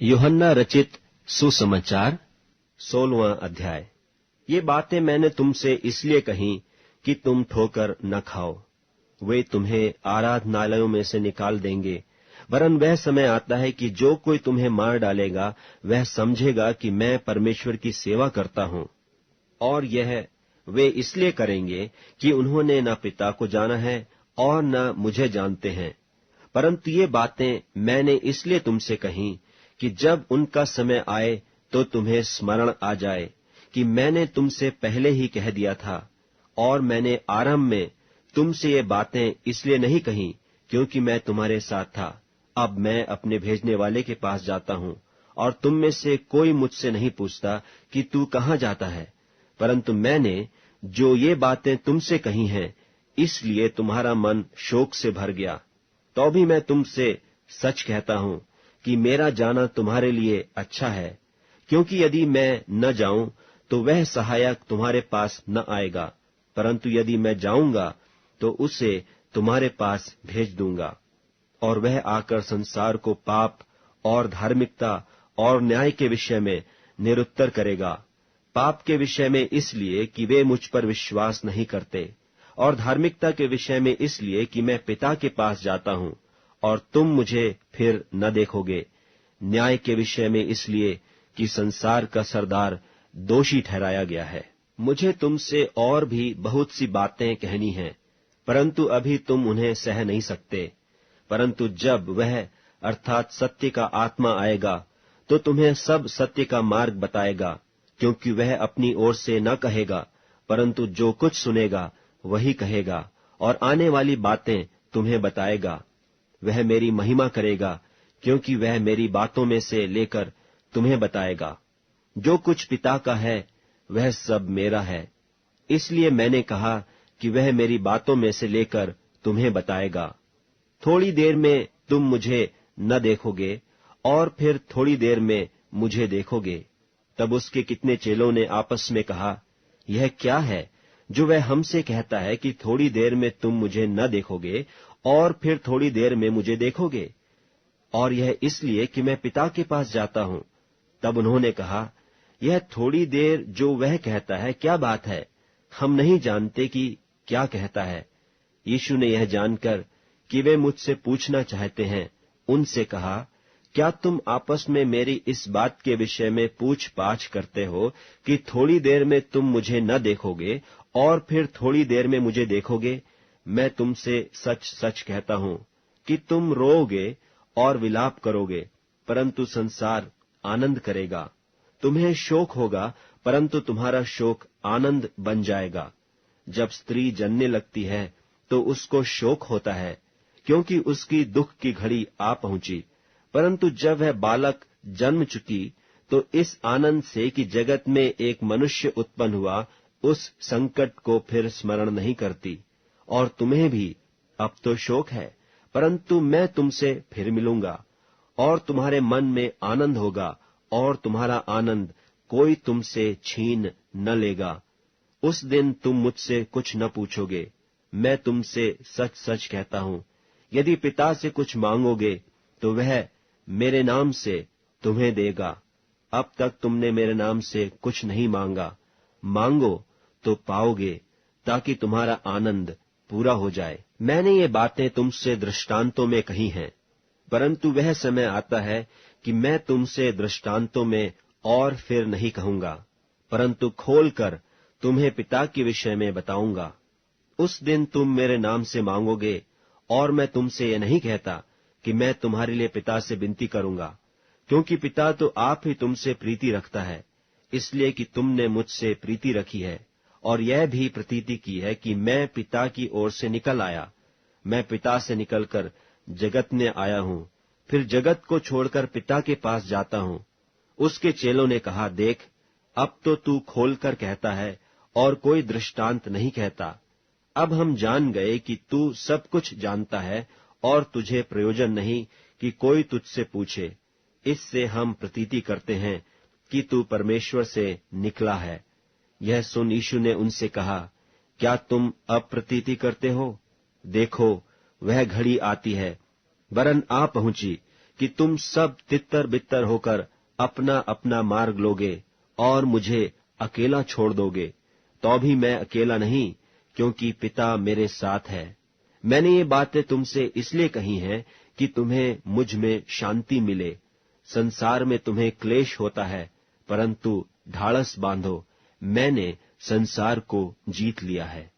यूहन्ना रचित सुसमाचार 16वां अध्याय। ये बातें मैंने तुमसे इसलिए कहीं कि तुम ठोकर न खाओ। वे तुम्हें आराधनालयों में से निकाल देंगे, वरन वह समय आता है कि जो कोई तुम्हें मार डालेगा वह समझेगा कि मैं परमेश्वर की सेवा करता हूं। और यह वे इसलिए करेंगे कि उन्होंने न पिता को जाना है और न मुझे जानते हैं। परंतु ये बातें मैंने इसलिए तुमसे कहीं कि जब उनका समय आए तो तुम्हें स्मरण आ जाए कि मैंने तुमसे पहले ही कह दिया था। और मैंने आरंभ में तुमसे ये बातें इसलिए नहीं कहीं क्योंकि मैं तुम्हारे साथ था। अब मैं अपने भेजने वाले के पास जाता हूं, और तुम में से कोई मुझसे नहीं पूछता कि तू कहाँ जाता है। परंतु मैंने जो ये बातें तुमसे कही हैं, इसलिए तुम्हारा मन शोक से भर गया। तो भी मैं तुमसे सच कहता हूं कि मेरा जाना तुम्हारे लिए अच्छा है, क्योंकि यदि मैं न जाऊं तो वह सहायक तुम्हारे पास न आएगा, परंतु यदि मैं जाऊंगा तो उसे तुम्हारे पास भेज दूंगा। और वह आकर संसार को पाप और धार्मिकता और न्याय के विषय में निरुत्तर करेगा। पाप के विषय में इसलिए कि वे मुझ पर विश्वास नहीं करते, और धार्मिकता के विषय में इसलिए कि मैं पिता के पास जाता हूं और तुम मुझे फिर न देखोगे। न्याय के विषय में इसलिए कि संसार का सरदार दोषी ठहराया गया है। मुझे तुमसे और भी बहुत सी बातें कहनी हैं, परंतु अभी तुम उन्हें सह नहीं सकते। परंतु जब वह अर्थात सत्य का आत्मा आएगा तो तुम्हें सब सत्य का मार्ग बताएगा, क्योंकि वह अपनी ओर से न कहेगा, परंतु जो कुछ सुनेगा वही कहेगा, और आने वाली बातें तुम्हें बताएगा। वह मेरी महिमा करेगा, क्योंकि वह मेरी बातों में से लेकर तुम्हें बताएगा। जो कुछ पिता का है वह सब मेरा है, इसलिए मैंने कहा कि वह मेरी बातों में से लेकर तुम्हें बताएगा। थोड़ी देर में तुम मुझे न देखोगे, और फिर थोड़ी देर में मुझे देखोगे। तब उसके कितने चेलों ने आपस में कहा, यह क्या है जो वह हमसे कहता है कि थोड़ी देर में तुम मुझे न देखोगे और फिर थोड़ी देर में मुझे देखोगे, और यह इसलिए कि मैं पिता के पास जाता हूं। तब उन्होंने कहा, यह थोड़ी देर जो वह कहता है क्या बात है? हम नहीं जानते कि क्या कहता है। यीशु ने यह जानकर कि वे मुझसे पूछना चाहते हैं, उनसे कहा, क्या तुम आपस में मेरी इस बात के विषय में पूछ पाछ करते हो कि थोड़ी देर में तुम मुझे न देखोगे और फिर थोड़ी देर में मुझे देखोगे? मैं तुमसे सच सच कहता हूं कि तुम रोओगे और विलाप करोगे, परंतु संसार आनंद करेगा। तुम्हें शोक होगा, परंतु तुम्हारा शोक आनंद बन जाएगा। जब स्त्री जनने लगती है तो उसको शोक होता है, क्योंकि उसकी दुख की घड़ी आ पहुंची। परंतु जब वह बालक जन्म चुकी तो इस आनंद से कि जगत में एक मनुष्य उत्पन्न हुआ, उस संकट को फिर स्मरण नहीं करती। और तुम्हें भी अब तो शोक है, परंतु मैं तुमसे फिर मिलूंगा, और तुम्हारे मन में आनंद होगा, और तुम्हारा आनंद कोई तुमसे छीन न लेगा। उस दिन तुम मुझसे कुछ न पूछोगे। मैं तुमसे सच सच कहता हूं, यदि पिता से कुछ मांगोगे तो वह मेरे नाम से तुम्हें देगा। अब तक तुमने मेरे नाम से कुछ नहीं मांगा। मांगो तो पाओगे, ताकि तुम्हारा आनंद पूरा हो जाए। मैंने ये बातें तुमसे दृष्टांतों में कही हैं, परंतु वह समय आता है कि मैं तुमसे दृष्टांतों में और फिर नहीं कहूंगा, परंतु खोलकर तुम्हें पिता के विषय में बताऊंगा। उस दिन तुम मेरे नाम से मांगोगे, और मैं तुमसे यह नहीं कहता कि मैं तुम्हारे लिए पिता से विनती करूंगा, क्योंकि पिता तो आप ही तुमसे प्रीति रखता है, इसलिए कि तुमने मुझसे प्रीति रखी है, और यह भी प्रतीति की है कि मैं पिता की ओर से निकल आया। मैं पिता से निकलकर जगत में आया हूं, फिर जगत को छोड़कर पिता के पास जाता हूं। उसके चेलों ने कहा, देख, अब तो तू खोलकर कहता है और कोई दृष्टांत नहीं कहता। अब हम जान गए कि तू सब कुछ जानता है और तुझे प्रयोजन नहीं कि कोई तुझसे पूछे। इससे हम प्रतीति करते हैं कि तू परमेश्वर से निकला है। यह सुन यीशु ने उनसे कहा, क्या तुम अब प्रतीति करते हो? देखो, वह घड़ी आती है, वरन आ पहुंची, कि तुम सब तितर बितर होकर अपना अपना मार्ग लोगे और मुझे अकेला छोड़ दोगे, तो भी मैं अकेला नहीं, क्योंकि पिता मेरे साथ है। मैंने ये बातें तुमसे इसलिए कही हैं कि तुम्हें मुझ में शांति मिले। संसार में तुम्हें क्लेश होता है, परंतु ढाढ़स बांधो, मैंने संसार को जीत लिया है।